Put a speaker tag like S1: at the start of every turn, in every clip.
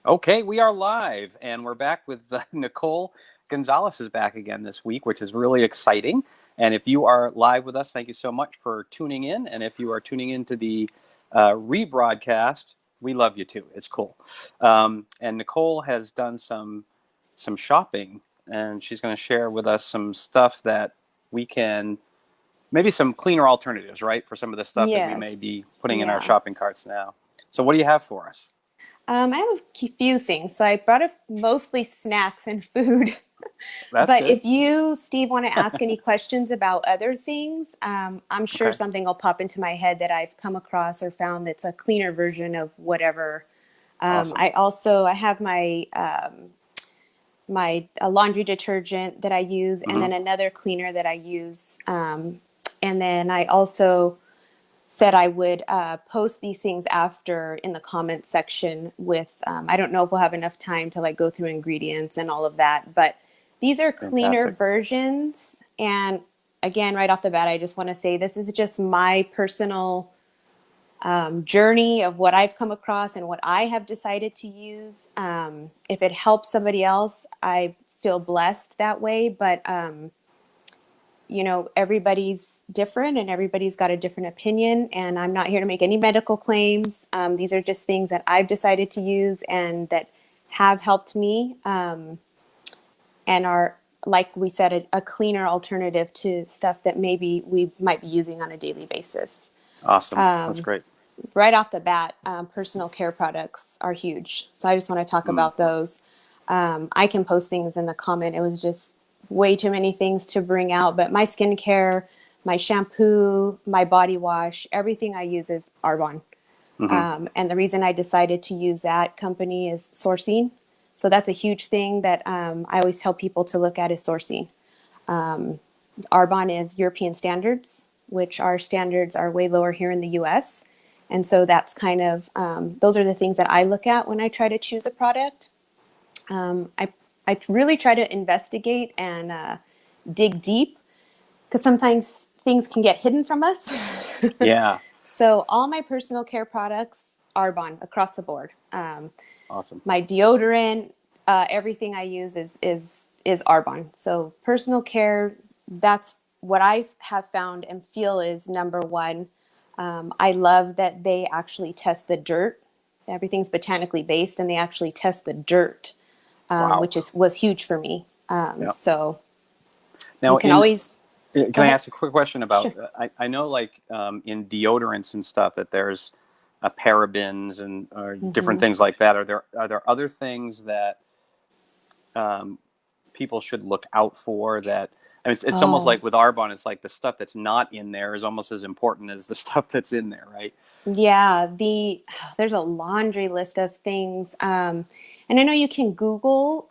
S1: Okay, we are live, and we're back with Nicole Gonzales is back again this week, which is really exciting. And if you are live with us, thank you so much for tuning in. And if you are tuning into the rebroadcast, we love you too. It's cool. And Nicole has done some shopping, and she's going to share with us some stuff that we can maybe some cleaner alternatives, right, for some of the stuff that we
S2: Yes.
S1: may be putting in our
S2: Yeah.
S1: shopping carts now. So, what do you have for us?
S2: I have a few things. So I brought mostly snacks and food.
S1: That's
S2: But
S1: good.
S2: if you, Steve, want to ask any questions about other things, I'm sure
S1: Okay.
S2: something will pop into my head that I've come across or found that's a cleaner version of whatever.
S1: Awesome.
S2: I have my laundry detergent that I use, and
S1: Hmm.
S2: then another cleaner that I use. And then I also said I would post these things after in the comments section with, I don't know if we'll have enough time to like go through ingredients and all of that, but these are cleaner
S1: Fantastic.
S2: versions. And again, right off the bat, I just want to say this is just my personal journey of what I've come across and what I have decided to use. If it helps somebody else, I feel blessed that way. But everybody's different and everybody's got a different opinion. And I'm not here to make any medical claims. These are just things that I've decided to use and that have helped me, and are, like we said, a cleaner alternative to stuff that maybe we might be using on a daily basis.
S1: Awesome. That's great.
S2: Right off the bat, personal care products are huge. So I just want to talk
S1: Mm.
S2: about those. I can post things in the comment. It was just way too many things to bring out, but my skincare, my shampoo, my body wash, everything I use is Arbonne.
S1: Hmm.
S2: And the reason I decided to use that company is sourcing. So that's a huge thing that I always tell people to look at is sourcing. Arbonne is European standards, which our standards are way lower here in the US. And so that's kind of, those are the things that I look at when I try to choose a product. I really try to investigate and dig deep because sometimes things can get hidden from us.
S1: Yeah.
S2: So all my personal care products are Arbonne across the board.
S1: Awesome.
S2: My deodorant, everything I use is Arbonne. So personal care, that's what I have found and feel is number one. I love that they actually test the dirt. Everything's botanically based, and they actually test the dirt,
S1: Wow.
S2: which was huge for me.
S1: Yeah.
S2: So you
S1: Now,
S2: can always
S1: can
S2: go
S1: I
S2: ahead.
S1: ask a quick question about?
S2: Sure.
S1: I know, like in deodorants and stuff, that there's parabens and or different
S2: Hmm.
S1: things like that. Are there other things that um, people should look out for? That I mean, it's almost
S2: Oh,
S1: like with Arbonne, it's like the stuff that's not in there is almost as important as the stuff that's in there, right?
S2: yeah. There's a laundry list of things, and I know you can Google.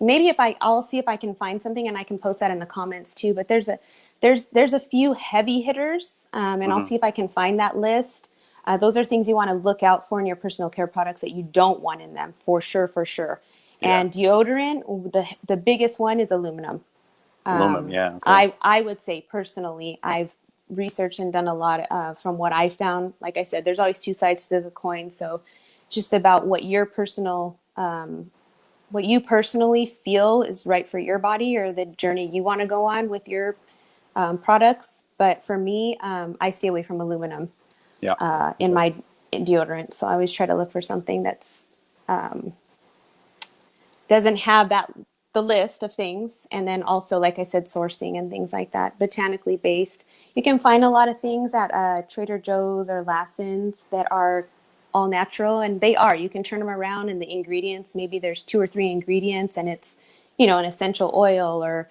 S2: Maybe I'll see if I can find something and I can post that in the comments too. But there's a few heavy hitters, and I'll
S1: Hmm.
S2: see if I can find that list. Those are things you want to look out for in your personal care products that you don't want in them for sure, for sure.
S1: Yeah.
S2: And deodorant, the biggest one is aluminum.
S1: Aluminum. Yeah. Okay.
S2: I would say personally, I've researched and done a lot from what I found. Like I said, there's always two sides to the coin. So just about what you personally feel is right for your body or the journey you want to go on with your products. But for me, I stay away from aluminum
S1: Yeah.
S2: in
S1: Okay.
S2: my deodorant. So I always try to look for something that's doesn't have the list of things. And then also, like I said, sourcing and things like that, botanically based. You can find a lot of things at Trader Joe's or Lassen's that are all natural, and they are. You can turn them around, and the ingredients, maybe there's two or three ingredients, and it's an essential oil or.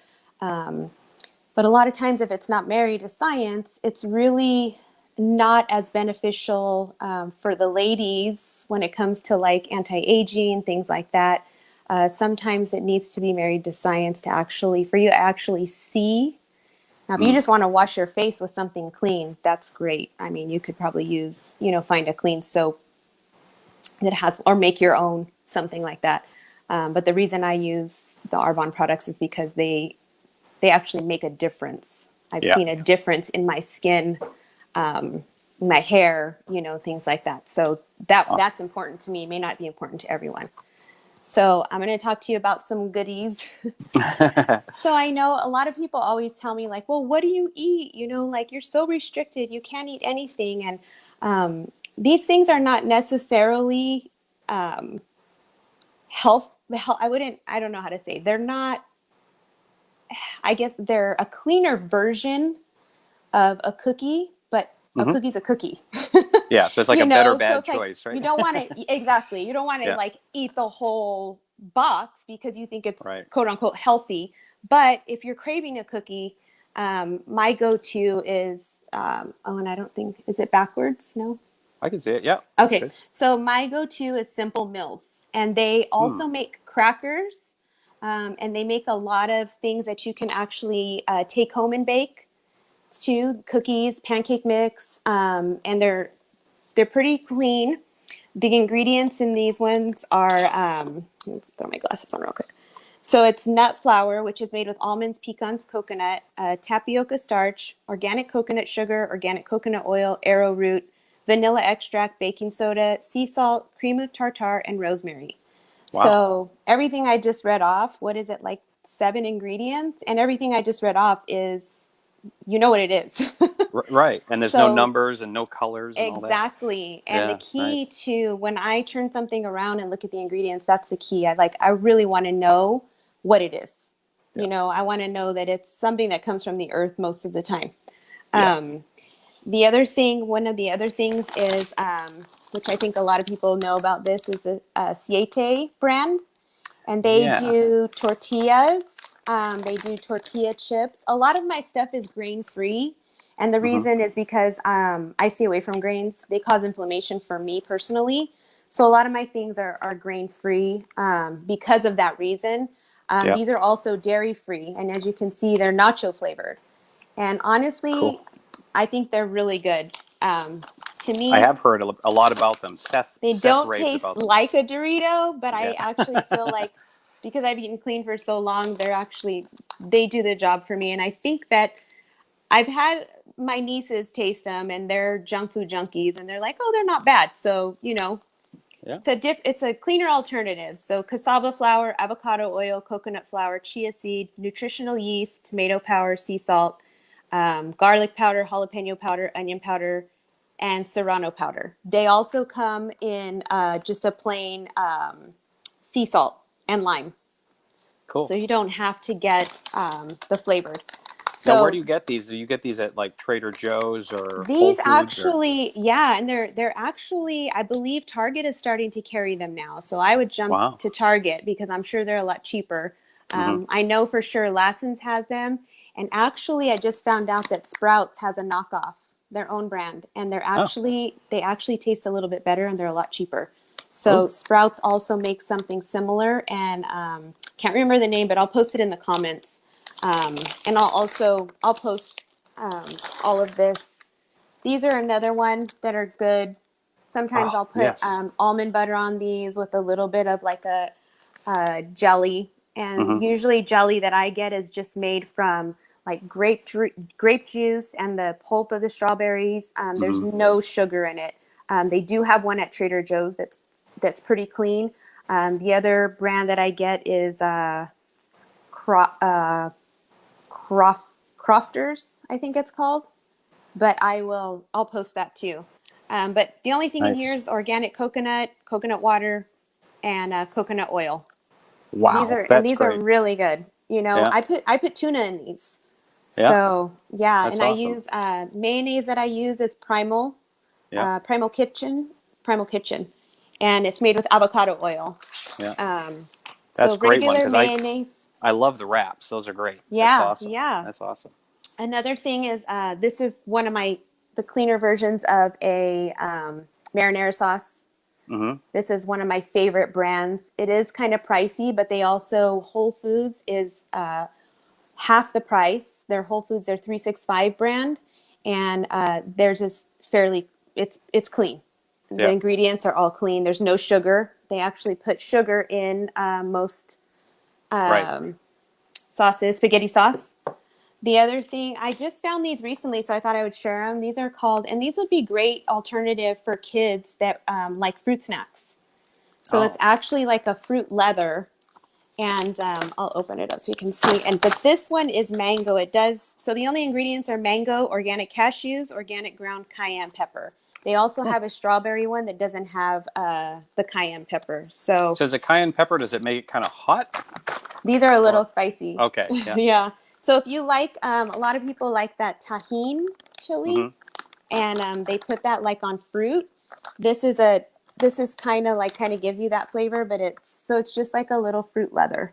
S2: But a lot of times, if it's not married to science, it's really not as beneficial for the ladies when it comes to like anti-aging, things like that. Sometimes it needs to be married to science to actually, for you to actually see. Now, if you
S1: Mm.
S2: just want to wash your face with something clean, that's great. I mean, you could probably find a clean soap that has, or make your own, something like that. But the reason I use the Arbonne products is because they actually make a difference. I've
S1: Yeah.
S2: seen a difference in my skin, my hair, things like that. So
S1: Awesome.
S2: that's important to me. It may not be important to everyone. So I'm going to talk to you about some goodies. So I know a lot of people always tell me like, well, what do you eat? You know, like you're so restricted, you can't eat anything. And these things are not necessarily I don't know how to say. They're not, I guess they're a cleaner version of a cookie, but a cookie's a cookie.
S1: Yeah, so it's like
S2: You
S1: a better
S2: know, so
S1: bad
S2: it's like
S1: choice, right?
S2: you don't want to exactly. You don't want to
S1: Yeah,
S2: like eat the whole box because you think it's
S1: right.
S2: quote unquote healthy. But if you're craving a cookie, my go-to is and I don't think is it backwards? No.
S1: I can see it. Yeah, that's
S2: Okay,
S1: good.
S2: so my go-to is Simple Mills, and they
S1: Mm.
S2: also make crackers, and they make a lot of things that you can actually take home and bake too, cookies, pancake mix, and they're pretty clean. The ingredients in these ones are, let me throw my glasses on real quick. So it's nut flour, which is made with almonds, pecans, coconut, tapioca starch, organic coconut sugar, organic coconut oil, arrowroot, vanilla extract, baking soda, sea salt, cream of tartar, and rosemary.
S1: Wow.
S2: So everything I just read off, what is it, like 7 ingredients? And everything I just read off is, you know what it is.
S1: Right. And there's no
S2: So
S1: numbers and no colors and all that.
S2: exactly. And the
S1: Yeah,
S2: key
S1: nice.
S2: to when I turn something around and look at the ingredients, that's the key. I really want to know what it is.
S1: Yeah.
S2: You know, I want to know that it's something that comes from the earth most of the time.
S1: Yeah.
S2: Um, one of the other things is, which I think a lot of people know about this, is the Siete brand. And they
S1: Yeah.
S2: do tortillas. They do tortilla chips. A lot of my stuff is grain free. And the
S1: Hmm.
S2: reason is because I stay away from grains. They cause inflammation for me personally. So a lot of my things are grain free because of that reason.
S1: Yeah.
S2: These are also dairy free. And as you can see, they're nacho flavored. And honestly,
S1: Cool.
S2: I think they're really good. To
S1: I
S2: me,
S1: have heard a lot about them.
S2: they
S1: Seth
S2: don't
S1: raves
S2: taste
S1: about them.
S2: like a Dorito, but I
S1: Yeah.
S2: actually feel like because I've eaten clean for so long, they do the job for me. And I think that I've had my nieces taste them and they're junk food junkies and they're like, oh, they're not bad. So, you know,
S1: Yeah.
S2: it's a cleaner alternative. So cassava flour, avocado oil, coconut flour, chia seed, nutritional yeast, tomato powder, sea salt, garlic powder, jalapeno powder, onion powder, and serrano powder. They also come in just a plain sea salt and lime. So
S1: Cool.
S2: you don't have to get the flavored.
S1: Now, where do
S2: So
S1: you get these? Do you get these at like Trader Joe's or Whole
S2: these
S1: Foods or?
S2: actually, yeah, and they're actually, I believe Target is starting to carry them now. So I would jump
S1: Wow.
S2: to Target because I'm sure they're a lot cheaper.
S1: Hmm.
S2: I know for sure Lassen's has them, and actually, I just found out that Sprouts has a knockoff, their own brand, and
S1: Oh.
S2: they actually taste a little bit better and they're a lot cheaper.
S1: Oh.
S2: So Sprouts also makes something similar, and can't remember the name, but I'll post it in the comments. And I'll post um, all of this. These are another one that are good. Sometimes
S1: Oh,
S2: I'll put
S1: yes.
S2: almond butter on these with a little bit of like a jelly. And
S1: Hmm.
S2: usually jelly that I get is just made from like grape juice and the pulp of the strawberries. There's
S1: Hmm.
S2: no sugar in it. They do have one at Trader Joe's that's pretty clean. The other brand that I get is Cro- uh, Crofters, I think it's called. But I'll post that too. But the only thing in here
S1: Nice.
S2: is organic coconut, coconut water, and coconut oil.
S1: Wow.
S2: And
S1: That's
S2: these are
S1: great.
S2: really good. You know,
S1: Yeah.
S2: I put tuna in these.
S1: Yeah.
S2: So yeah,
S1: That's
S2: and I
S1: awesome.
S2: use mayonnaise that I use is
S1: Yeah.
S2: Primal Kitchen, and it's made with avocado oil.
S1: Yeah. That's
S2: So
S1: a great one
S2: regular
S1: because
S2: mayonnaise.
S1: I love the wraps. Those are great. That's
S2: Yeah,
S1: awesome.
S2: yeah.
S1: That's awesome.
S2: Another thing is this is one of the cleaner versions of a marinara sauce.
S1: Hmm.
S2: This is one of my favorite brands. It is kind of pricey, but they also Whole Foods is half the price. Their Whole Foods, their 365 brand, and theirs is fairly. It's clean. The
S1: Yeah.
S2: ingredients are all clean. There's no sugar. They actually put sugar in most
S1: Right.
S2: sauces, spaghetti sauce. The other thing, I just found these recently, so I thought I would share them. These are called, and these would be great alternative for kids that like fruit snacks. So it's
S1: Oh,
S2: actually like a fruit leather, and I'll open it up so you can see. But this one is mango. It does, so the only ingredients are mango, organic cashews, organic ground cayenne pepper. They also have a strawberry one that doesn't have the cayenne pepper. So
S1: so is it cayenne pepper? Does it make it kind of hot?
S2: these are a little
S1: Or
S2: spicy.
S1: okay, yeah.
S2: Yeah. So if you like, a lot of people like that tahine chili,
S1: Mm-hmm.
S2: and they put that like on fruit. This is kind of gives you that flavor, but it's just like a little fruit leather.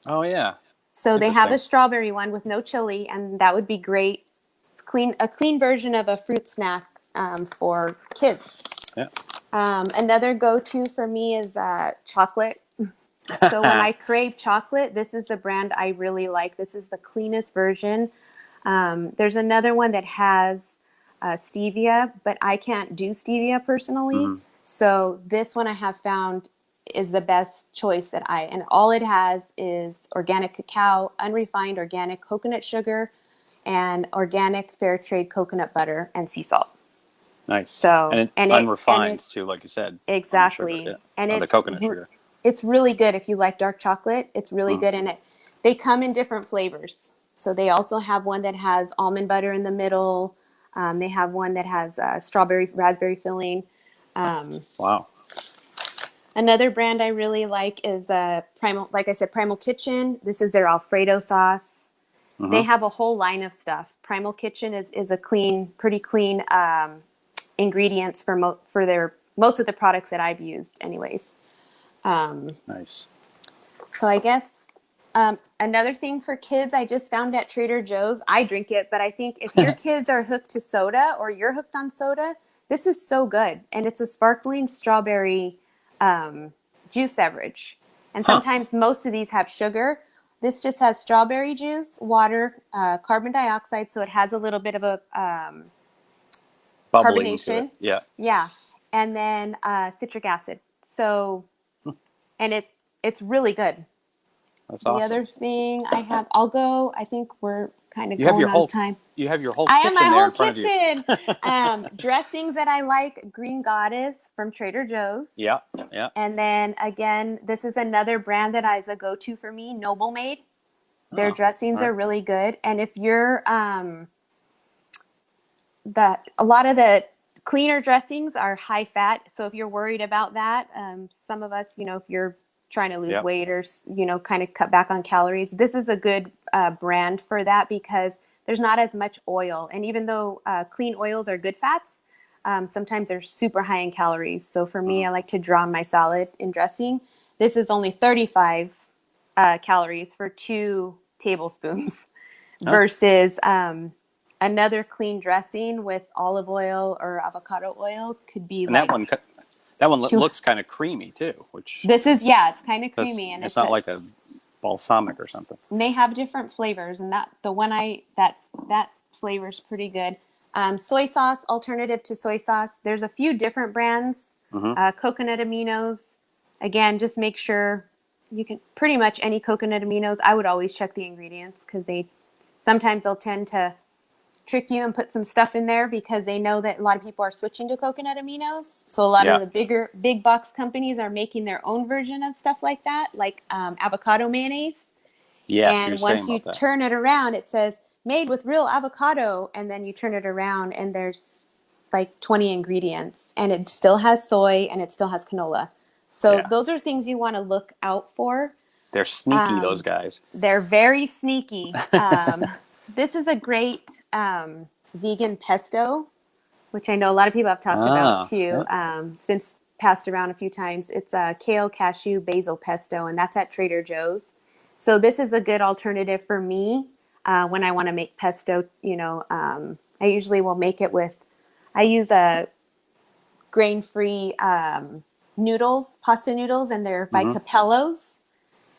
S1: Oh yeah,
S2: So they have a
S1: interesting.
S2: strawberry one with no chili, and that would be great. It's a clean version of a fruit snack for kids.
S1: Yeah.
S2: Another go-to for me is chocolate. So when I crave chocolate, this is the brand I really like. This is the cleanest version. There's another one that has stevia, but I can't do stevia personally.
S1: Mm-hmm.
S2: So this one I have found is the best choice and all it has is organic cacao, unrefined organic coconut sugar, and organic fair trade coconut butter and sea salt.
S1: Nice.
S2: So,
S1: And it
S2: and
S1: unrefined
S2: it
S1: too, like you said, on the sugar.
S2: exactly.
S1: Yeah.
S2: And
S1: On the coconut sugar.
S2: it's really good if you like dark chocolate. It's really
S1: Mm.
S2: good in it. They come in different flavors. So they also have one that has almond butter in the middle. They have one that has strawberry raspberry filling.
S1: Wow.
S2: Another brand I really like is Primal. Like I said, Primal Kitchen. This is their Alfredo sauce. They
S1: Mm-hmm.
S2: have a whole line of stuff. Primal Kitchen is a pretty clean ingredients for their most of the products that I've used, anyways.
S1: Nice.
S2: So I guess another thing for kids, I just found at Trader Joe's. I drink it, but I think if your kids are hooked to soda or you're hooked on soda, this is so good. And it's a sparkling strawberry juice beverage. And
S1: Huh.
S2: sometimes most of these have sugar. This just has strawberry juice, water, carbon dioxide, so it has a little bit of a
S1: Bubbling to it.
S2: carbonation.
S1: Yeah.
S2: Yeah. And then citric acid. So, and it's really good.
S1: That's
S2: The
S1: awesome.
S2: other thing I'll go, I think we're kind of
S1: You have
S2: going
S1: your
S2: out of
S1: whole
S2: time.
S1: you have your whole
S2: I have my
S1: kitchen there
S2: whole
S1: in front of you.
S2: kitchen. Dressings that I like, Green Goddess from Trader Joe's.
S1: Yeah. Yeah.
S2: And then again, this is another brand that is a go-to for me, Noble Made.
S1: Oh,
S2: Their
S1: all
S2: dressings
S1: right.
S2: are really good. And if you're a lot of the cleaner dressings are high fat. So if you're worried about that, some of us, if you're trying to lose
S1: Yep.
S2: weight or, kind of cut back on calories, this is a good brand for that because there's not as much oil. And even though clean oils are good fats, sometimes they're super high in calories. So for me,
S1: Mhm.
S2: I like to draw my salad in dressing. This is only 35 calories for 2 tablespoons
S1: Huh.
S2: versus another clean dressing with olive oil or avocado oil could be
S1: And
S2: like
S1: that one
S2: two.
S1: looks kind of creamy too, which
S2: It's kind of
S1: because
S2: creamy, and
S1: it's not like a balsamic or something.
S2: and they have different flavors, and that flavor's pretty good. Soy sauce, alternative to soy sauce. There's a few different brands.
S1: Mm-hmm.
S2: Coconut aminos. Again, just make sure you can pretty much any coconut aminos. I would always check the ingredients because sometimes they'll tend to trick you and put some stuff in there because they know that a lot of people are switching to coconut aminos. So a lot of
S1: Yeah.
S2: the big box companies are making their own version of stuff like that, like avocado mayonnaise.
S1: Yes, you were
S2: And
S1: saying
S2: once you
S1: about that.
S2: turn it around, it says made with real avocado. And then you turn it around and there's like 20 ingredients and it still has soy and it still has canola. So
S1: Yeah.
S2: those are things you want to look out for.
S1: They're sneaky, those guys.
S2: They're very sneaky. This is a great vegan pesto, which I know a lot of people have talked about too.
S1: Yeah.
S2: It's been passed around a few times. It's a kale, cashew, basil pesto, and that's at Trader Joe's. So this is a good alternative for me when I want to make pesto. I usually will make it I use a grain-free noodles, pasta noodles, and they're by
S1: Mm-hmm.
S2: Capello's.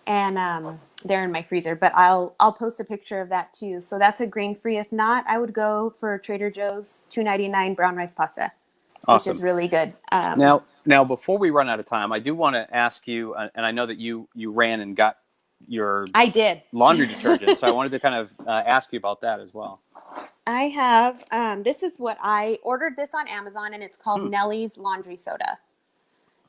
S2: And they're in my freezer, but I'll post a picture of that too. So that's a grain free. If not, I would go for Trader Joe's $2.99 brown rice pasta, which is
S1: Awesome.
S2: really good.
S1: Now, before we run out of time, I do want to ask you, and I know that you ran and got your
S2: I did.
S1: laundry detergent. So I wanted to kind of ask you about that as well.
S2: I have, this is what I ordered this on Amazon, and it's called
S1: Hmm.
S2: Nellie's Laundry Soda.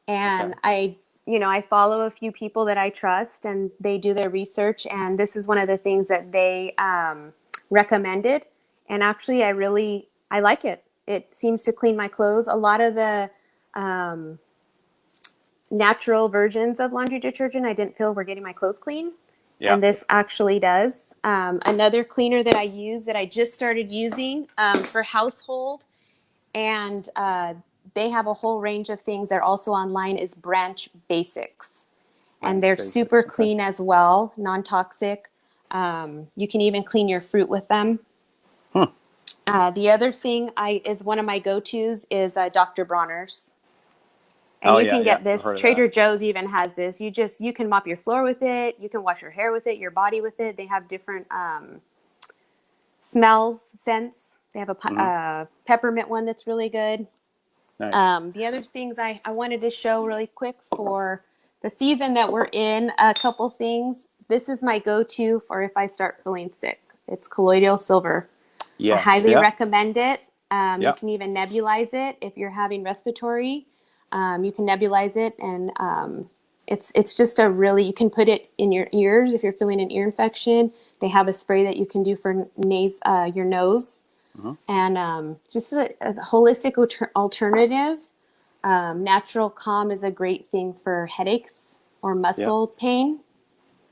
S2: And
S1: Okay.
S2: I follow a few people that I trust, and they do their research. And this is one of the things that they recommended. And actually, I like it. It seems to clean my clothes. A lot of the um, natural versions of laundry detergent, I didn't feel were getting my clothes clean.
S1: Yeah.
S2: And this actually does. Another cleaner that I use that I just started using for household, and they have a whole range of things. They're also online, is Branch Basics. And
S1: Ranch
S2: they're super
S1: Basics. Okay.
S2: clean as well, non-toxic. You can even clean your fruit with them.
S1: Hmm.
S2: The other thing is one of my go-tos is Dr. Bronner's. And
S1: Oh
S2: you
S1: yeah,
S2: can
S1: yeah.
S2: get
S1: I've
S2: this.
S1: heard of that.
S2: Trader Joe's even has this. You can mop your floor with it. You can wash your hair with it, your body with it. They have different smells, scents. They have a
S1: Hmm.
S2: peppermint one that's really good.
S1: Nice.
S2: The other things I wanted to show really quick for the season that we're in, a couple things. This is my go-to for if I start feeling sick. It's colloidal silver. I
S1: Yes.
S2: highly
S1: Yep.
S2: recommend it. You
S1: Yep.
S2: can even nebulize it if you're having respiratory. You can nebulize it, and it's just a really, you can put it in your ears if you're feeling an ear infection. They have a spray that you can do for your nose,
S1: Hmm.
S2: and just a holistic alternative. Natural calm is a great thing for headaches or
S1: Yep.
S2: muscle pain.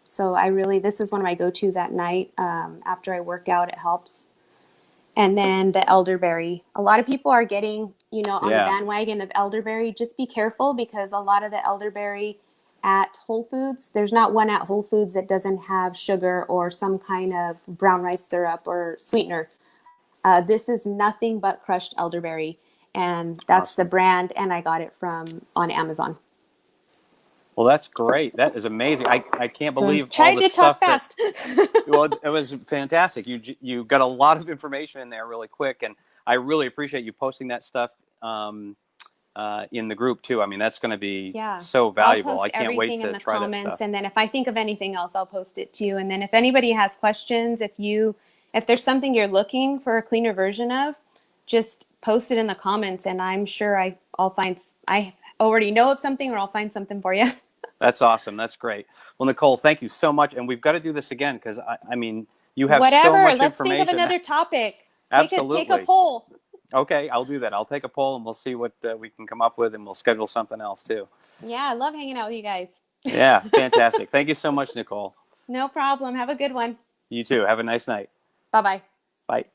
S2: So this is one of my go-tos at night. After I work out, it helps. And then the elderberry. A lot of people are getting, on the
S1: Yeah.
S2: bandwagon of elderberry. Just be careful, because a lot of the elderberry at Whole Foods, there's not one at Whole Foods that doesn't have sugar or some kind of brown rice syrup or sweetener. This is nothing but crushed elderberry, and that's the
S1: Awesome.
S2: brand. And I got it from on Amazon.
S1: Well, that's great. That is amazing. I can't
S2: So
S1: believe all
S2: trying
S1: the
S2: to talk
S1: stuff that.
S2: fast.
S1: Well, it was fantastic. You got a lot of information in there really quick, and I really appreciate you posting that stuff in the group too. I mean, that's going to be
S2: Yeah.
S1: so
S2: I'll
S1: valuable. I
S2: post
S1: can't wait
S2: everything in
S1: to
S2: the
S1: try that
S2: comments,
S1: stuff.
S2: and then if I think of anything else, I'll post it too. And then if anybody has questions, if there's something you're looking for a cleaner version of, just post it in the comments, and I'm sure I already know of something, or I'll find something for you.
S1: That's awesome. That's great. Well, Nicole, thank you so much, and we've got to do this again because I mean, you have so
S2: Whatever.
S1: much
S2: Let's think of
S1: information.
S2: another topic. Take a
S1: Absolutely.
S2: poll.
S1: Okay, I'll do that. I'll take a poll and we'll see what we can come up with, and we'll schedule something else too.
S2: Yeah, I love hanging out with you guys.
S1: Yeah, fantastic. Thank you so much, Nicole.
S2: No problem. Have a good one.
S1: You too. Have a nice night.
S2: Bye bye.
S1: Bye.